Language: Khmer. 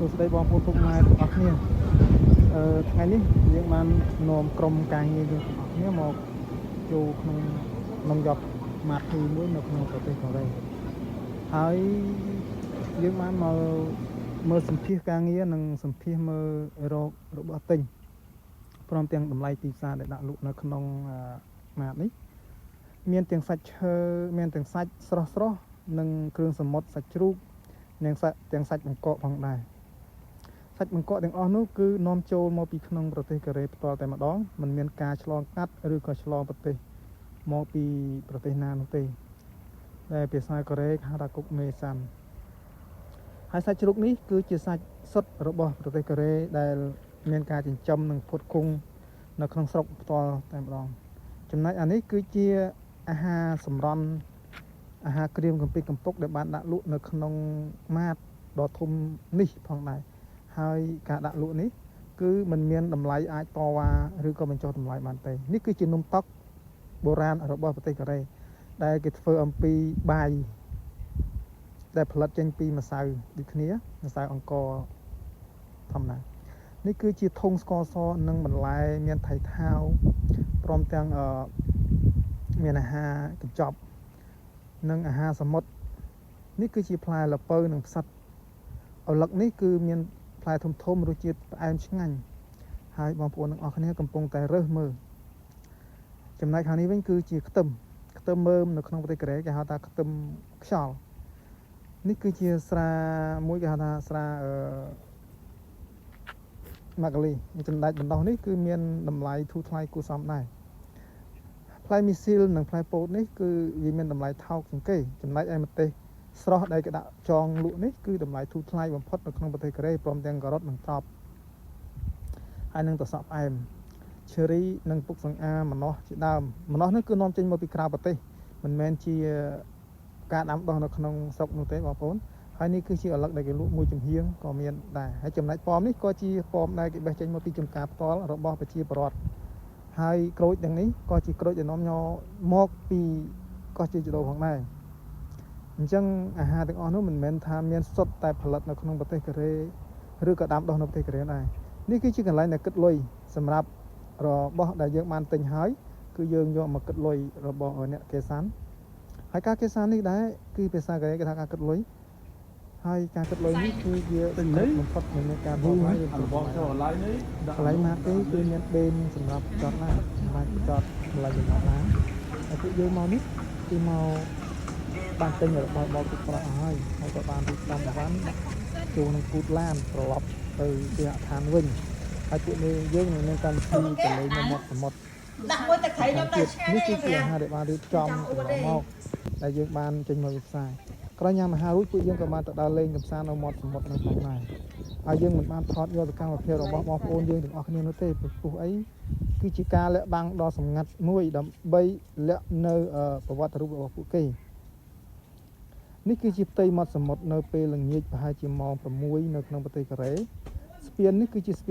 សួស្តីបងប្អូនពុកម៉ែទាំងអស់គ្នាថ្ងៃនេះយើងបាននាំក្រុមការងារយើងទាំងអស់គ្នាមកចូលក្នុងយកម៉ាតធីមួយនៅក្នុងប្រទេសកូរ៉េហើយយើងបានមកមើលសម្ភារការងារនិងសម្ភារមើលរករបស់ទិញព្រមទាំងតម្លៃទីផ្សារដែលដាក់លក់នៅក្នុងម៉ាតនេះមានទាំងសាច់ឈើមានទាំងសាច់ស្រស់និងគ្រឿងសមុទ្រសាច់ជ្រូកនិងទាំងសាច់បង្កកផងដែរសាច់បង្កកទាំងអស់នោះគឺនាំចូលមកពីក្នុងប្រទេសកូរ៉េផ្ទាល់តែម្ដងមិនមានការឆ្លងកាត់ឬក៏ឆ្លងប្រទេសមកពីប្រទេសណានោះទេដែលភាសាកូរ៉េហៅថាគុកមេសាន់ហើយសាច់ជ្រូកនេះគឺជាសាច់សុទ្ធរបស់ប្រទេសកូរ៉េដែលមានការចិញ្ចឹមនិងផ្គត់ផ្គង់នៅក្នុងស្រុកផ្ទាល់តែម្ដងចំណែកអានេះគឺជាអាហារសម្រន់អាហារក្រៀមកំពីកំពុកដែលបានដាក់លក់នៅក្នុងម៉ាតដ៏ធំនេះផងដែរហើយការដាក់លក់នេះគឺมันមានតម្លៃអាចតវ៉ាឬក៏បញ្ចុះតម្លៃបានទេនេះគឺជានំតុកបុរាណរបស់ប្រទេសកូរ៉េដែលគេធ្វើអំពីបាយដែលផលិតចេញពីម្សៅដូចគ្នាម្សៅអង្ករធម្មតានេះគឺជាធុងស្ករសនិងបន្លែមានថៃថាវព្រមទាំងមានអាហារកញ្ចប់និងអាហារសមុទ្រនេះគឺជាផ្លែល្ពៅនិងផ្សិតឪឡឹកនេះគឺមានផ្លែធំរសជាតិផ្អែមឆ្ងាញ់ហើយបងប្អូនទាំងអស់គ្នាកំពុងតែរើសមើលចំណែកខាងនេះវិញគឺជាខ្ទឹមមើមនៅក្នុងប្រទេសកូរ៉េគេហៅថាខ្ទឹមខ្យល់នេះគឺជាស្រាមួយគេហៅថាស្រាម៉ាកាលីចំណែកបណ្ដោះនេះគឺមានតម្លៃធូរថ្លៃគួរសមដែរផ្លែមីស៊ីលនិងផ្លែពោតនេះគឺវាមានតម្លៃថោកជាងគេចំណែកឯម្ទេសស្រស់ដែលគេដាក់ចងលក់នេះគឺតម្លៃធូរថ្លៃបំផុតនៅក្នុងប្រទេសកូរ៉េព្រមទាំងការ៉ុតនិងត្រប់ហើយនឹងត្រសក់ផ្អែមឈើរីនិងពុកសង្អាម្នាស់ជាដើមម្នាស់នេះគឺនាំចេញមកពីក្រៅប្រទេសមិនមែនជាការដាំដុះនៅក្នុងស្រុកនោះទេបងប្អូនហើយនេះគឺជាឪឡឹកដែលគេលក់មួយចំហៀងក៏មានដែរហើយចំណែកប៉មនេះក៏ជាប៉មដែលគេបេះចេញមកពីចំការផ្ទាល់របស់ប្រជាពលរដ្ឋហើយក្រូចទាំងនេះក៏ជាក្រូចដែលនាំមកពីកោះជាជីដូផងដែរអញ្ចឹងអាហារទាំងអស់នោះមិនមែនថាមានសុទ្ធតែផលិតនៅក្នុងប្រទេសកូរ៉េឬក៏ដាំដុះនៅប្រទេសកូរ៉េដែរនេះគឺជាកន្លែងដែលគិតលុយសម្រាប់របស់ដែលយើងបានទិញហើយគឺយើងយកមកគិតលុយរបស់អ្នកកេសានហើយការកេសាននេះដែរគឺភាសាកូរ៉េគេថាការគិតលុយហើយការគិតលុយនេះគឺវាបំផុតនៃការបោះហើយរបស់ចូលកន្លែងនេះកន្លែងម៉ាតទេគឺមានបេនសម្រាប់ចតឡានសម្រាប់ចតកន្លែងចតឡានហើយពួកយើងមកនេះគឺមកបានទិញរបស់បោកទឹកប្រាក់ហើយក៏បានទីតាមវ៉ាន់ចូលនឹងពូតឡានត្រឡប់ទៅគេហដ្ឋានវិញហើយពួកយើងនឹងមានកម្មវិធីទៅលេងនៅមាត់សមុទ្រដាក់មួយទឹកត្រីខ្ញុំទៅឆ្ងាញ់នេះគឺជាអាហារដែលបានរៀបចំមកដែលយើងបានចេញមកវិសាក្រោយញ៉ាំអាហាររួចពួកយើងក៏បានទៅដើរលេងកម្សាន្តនៅមាត់សមុទ្រនឹងផងដែរហើយយើងមិនបានថតយកសកម្មភាពរបស់បងប្អូនយើងទាំងអស់គ្នានោះទេព្រោះអីគឺជាការលាក់បាំងដ៏សម្ងាត់មួយដើម្បីលាក់នៅប្រវត្តិរូបរបស់ពួកគេនេះគឺជាផ្ទៃមាត់សមុទ្រនៅពេលល្ងាចប្រហែលជាម៉ោង 6នៅក្នុងប្រទេសកូរ៉េស្ពាននេះគឺជាស្ពាន